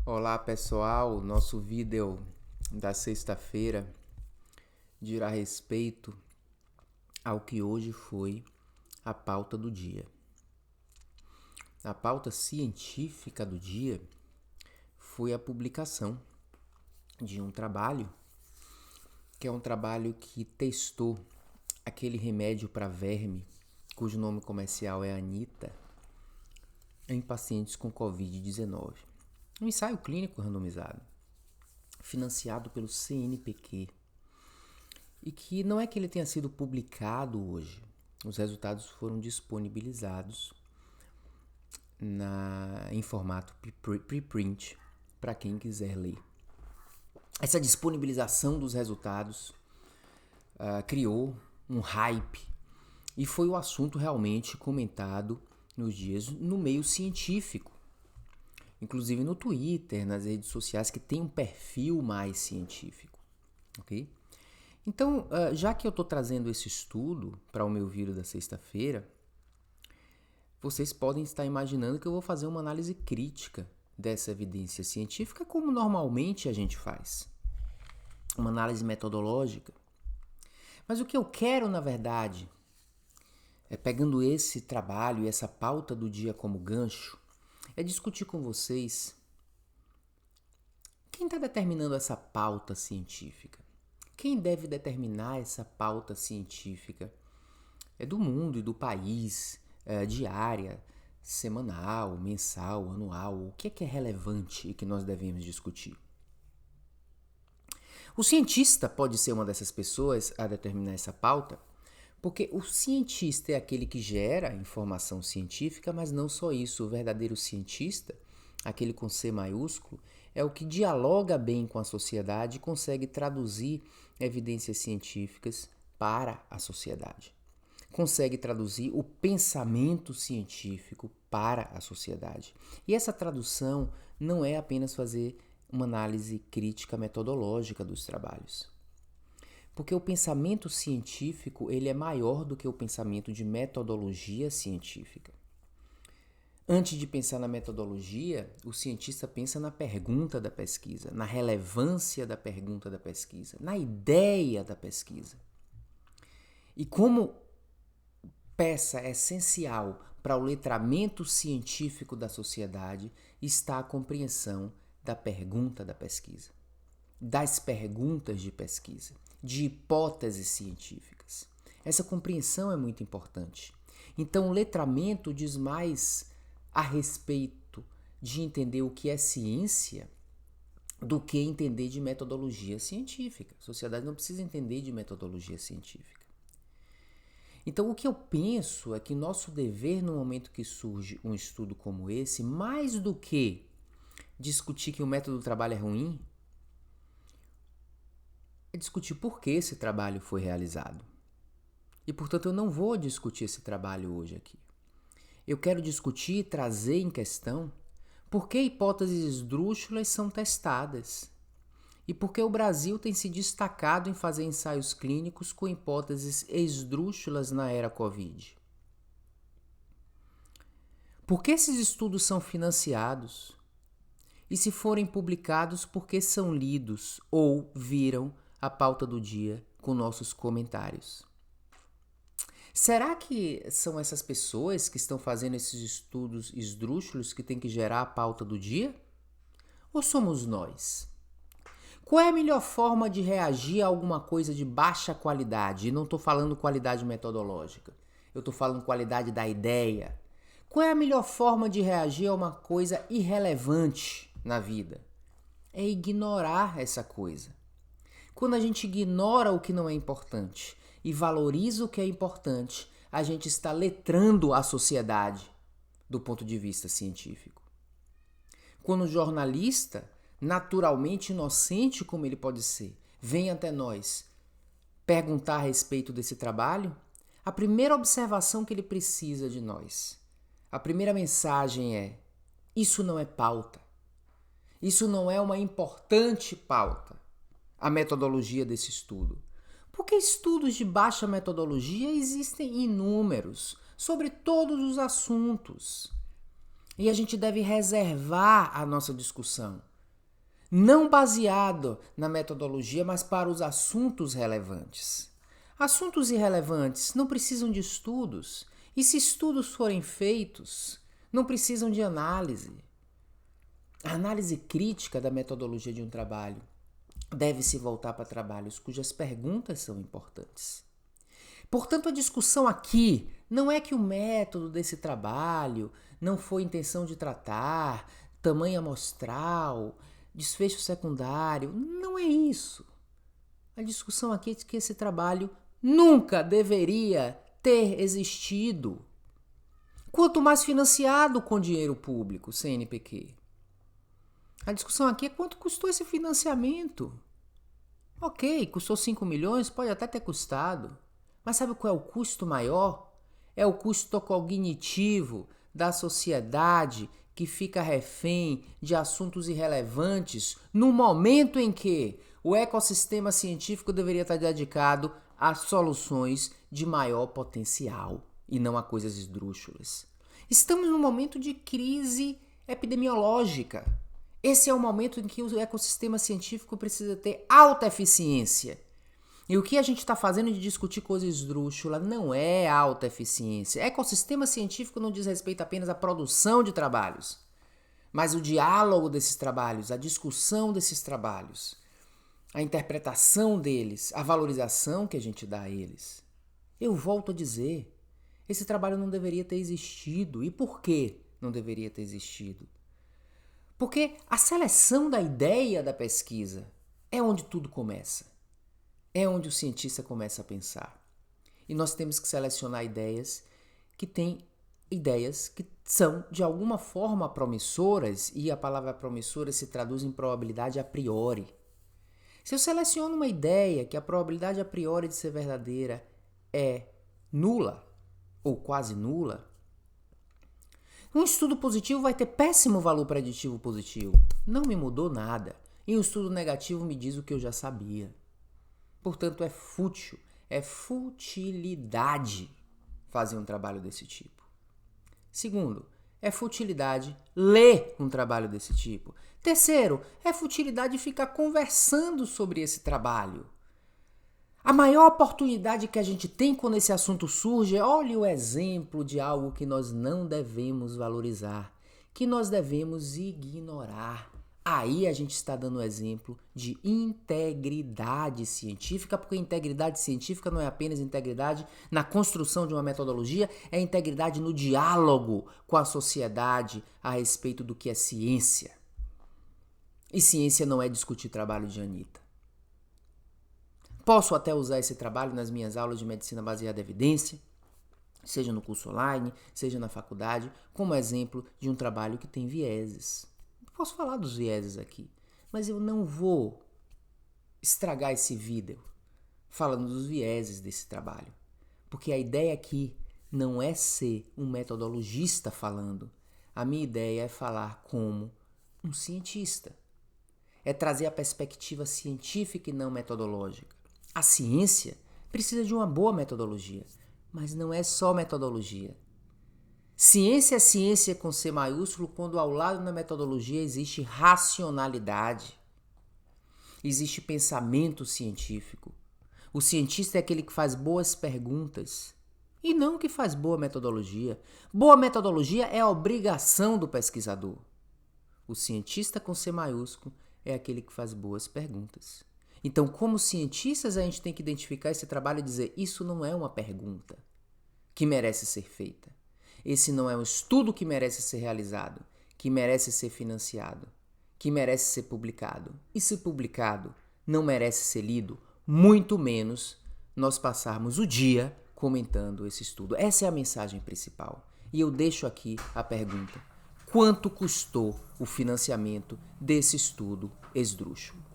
Olá pessoal, nosso vídeo da sexta-feira dirá respeito ao que hoje foi a pauta do dia. A pauta científica do dia foi a publicação de um trabalho, que é um trabalho que testou aquele remédio para verme, cujo nome comercial é Anita, em pacientes com Covid-19. Um ensaio clínico randomizado, financiado pelo CNPq, e que não é que ele tenha sido publicado hoje. Os resultados foram disponibilizados em formato preprint para quem quiser ler. Essa disponibilização dos resultados criou um hype e foi o assunto realmente comentado nos dias no meio científico, inclusive no Twitter, nas redes sociais que tem um perfil mais científico, ok? Então, já que eu estou trazendo esse estudo para o meu vídeo da sexta-feira, vocês podem estar imaginando que eu vou fazer uma análise crítica dessa evidência científica, como normalmente a gente faz. Uma análise metodológica. Mas o que eu quero, na verdade, pegando esse trabalho e essa pauta do dia como gancho, é discutir com vocês quem está determinando essa pauta científica. Quem deve determinar essa pauta científica do mundo e do país, diária, semanal, mensal, anual, o que é relevante e que nós devemos discutir. O cientista pode ser uma dessas pessoas a determinar essa pauta, porque o cientista é aquele que gera informação científica, mas não só isso, o verdadeiro cientista, aquele com C maiúsculo, é o que dialoga bem com a sociedade e consegue traduzir evidências científicas para a sociedade. Consegue traduzir o pensamento científico para a sociedade. E essa tradução não é apenas fazer uma análise crítica metodológica dos trabalhos. Porque o pensamento científico ele é maior do que o pensamento de metodologia científica. Antes de pensar na metodologia, o cientista pensa na pergunta da pesquisa, na relevância da pergunta da pesquisa, na ideia da pesquisa. E como peça essencial para o letramento científico da sociedade está a compreensão da pergunta da pesquisa, das perguntas de pesquisa, de hipóteses científicas. Essa compreensão é muito importante. Então, o letramento diz mais a respeito de entender o que é ciência do que entender de metodologia científica. A sociedade não precisa entender de metodologia científica. Então, o que eu penso é que nosso dever, no momento que surge um estudo como esse, mais do que discutir que o método do trabalho é ruim, é discutir por que esse trabalho foi realizado. E, portanto, eu não vou discutir esse trabalho hoje aqui. Eu quero discutir e trazer em questão por que hipóteses esdrúxulas são testadas e por que o Brasil tem se destacado em fazer ensaios clínicos com hipóteses esdrúxulas na era Covid. Por que esses estudos são financiados? E se forem publicados, por que são lidos ou viram a pauta do dia com nossos comentários? Será que são essas pessoas que estão fazendo esses estudos esdrúxulos que têm que gerar a pauta do dia? Ou somos nós? Qual é a melhor forma de reagir a alguma coisa de baixa qualidade? E não estou falando qualidade metodológica. Eu estou falando qualidade da ideia. Qual é a melhor forma de reagir a uma coisa irrelevante na vida? É ignorar essa coisa. Quando a gente ignora o que não é importante e valoriza o que é importante, a gente está letrando a sociedade do ponto de vista científico. Quando o jornalista, naturalmente inocente como ele pode ser, vem até nós perguntar a respeito desse trabalho, a primeira observação que ele precisa de nós, a primeira mensagem é: isso não é pauta. Isso não é uma importante pauta, a metodologia desse estudo. Porque estudos de baixa metodologia existem inúmeros, sobre todos os assuntos. E a gente deve reservar a nossa discussão não baseado na metodologia, mas para os assuntos relevantes. Assuntos irrelevantes não precisam de estudos, e se estudos forem feitos, não precisam de análise. A análise crítica da metodologia de um trabalho deve se voltar para trabalhos cujas perguntas são importantes. Portanto, a discussão aqui não é que o método desse trabalho não foi intenção de tratar, tamanho amostral, desfecho secundário. Não é isso. A discussão aqui é que esse trabalho nunca deveria ter existido. Quanto mais financiado com dinheiro público, CNPq. A discussão aqui é quanto custou esse financiamento. Ok, custou 5 milhões, pode até ter custado. Mas sabe qual é o custo maior? É o custo cognitivo da sociedade que fica refém de assuntos irrelevantes no momento em que o ecossistema científico deveria estar dedicado a soluções de maior potencial e não a coisas esdrúxulas. Estamos num momento de crise epidemiológica. Esse é o momento em que o ecossistema científico precisa ter alta eficiência. E o que a gente está fazendo de discutir coisas esdrúxulas não é alta eficiência. Ecossistema científico não diz respeito apenas à produção de trabalhos, mas o diálogo desses trabalhos, a discussão desses trabalhos, a interpretação deles, a valorização que a gente dá a eles. Eu volto a dizer, esse trabalho não deveria ter existido. E por que não deveria ter existido? Porque a seleção da ideia da pesquisa é onde tudo começa. É onde o cientista começa a pensar. E nós temos que selecionar ideias que são de alguma forma promissoras, e a palavra promissora se traduz em probabilidade a priori. Se eu seleciono uma ideia que a probabilidade a priori de ser verdadeira é nula, ou quase nula, um estudo positivo vai ter péssimo valor preditivo positivo. Não me mudou nada. E um estudo negativo me diz o que eu já sabia. Portanto, é fútil, é futilidade fazer um trabalho desse tipo. Segundo, é futilidade ler um trabalho desse tipo. Terceiro, é futilidade ficar conversando sobre esse trabalho. A maior oportunidade que a gente tem quando esse assunto surge é, olhe o exemplo de algo que nós não devemos valorizar, que nós devemos ignorar. Aí a gente está dando exemplo de integridade científica, porque integridade científica não é apenas integridade na construção de uma metodologia, é integridade no diálogo com a sociedade a respeito do que é ciência. E ciência não é discutir trabalho de Anitta. Posso até usar esse trabalho nas minhas aulas de medicina baseada em evidência, seja no curso online, seja na faculdade, como exemplo de um trabalho que tem vieses. Posso falar dos vieses aqui, mas eu não vou estragar esse vídeo falando dos vieses desse trabalho. Porque a ideia aqui não é ser um metodologista falando. A minha ideia é falar como um cientista. É trazer a perspectiva científica e não metodológica. A ciência precisa de uma boa metodologia, mas não é só metodologia. Ciência é ciência com C maiúsculo quando ao lado da metodologia existe racionalidade, existe pensamento científico. O cientista é aquele que faz boas perguntas e não que faz boa metodologia. Boa metodologia é a obrigação do pesquisador. O cientista com C maiúsculo é aquele que faz boas perguntas. Então, como cientistas, a gente tem que identificar esse trabalho e dizer, isso não é uma pergunta que merece ser feita. Esse não é um estudo que merece ser realizado, que merece ser financiado, que merece ser publicado. E se publicado, não merece ser lido, muito menos nós passarmos o dia comentando esse estudo. Essa é a mensagem principal. E eu deixo aqui a pergunta, quanto custou o financiamento desse estudo esdrúxulo?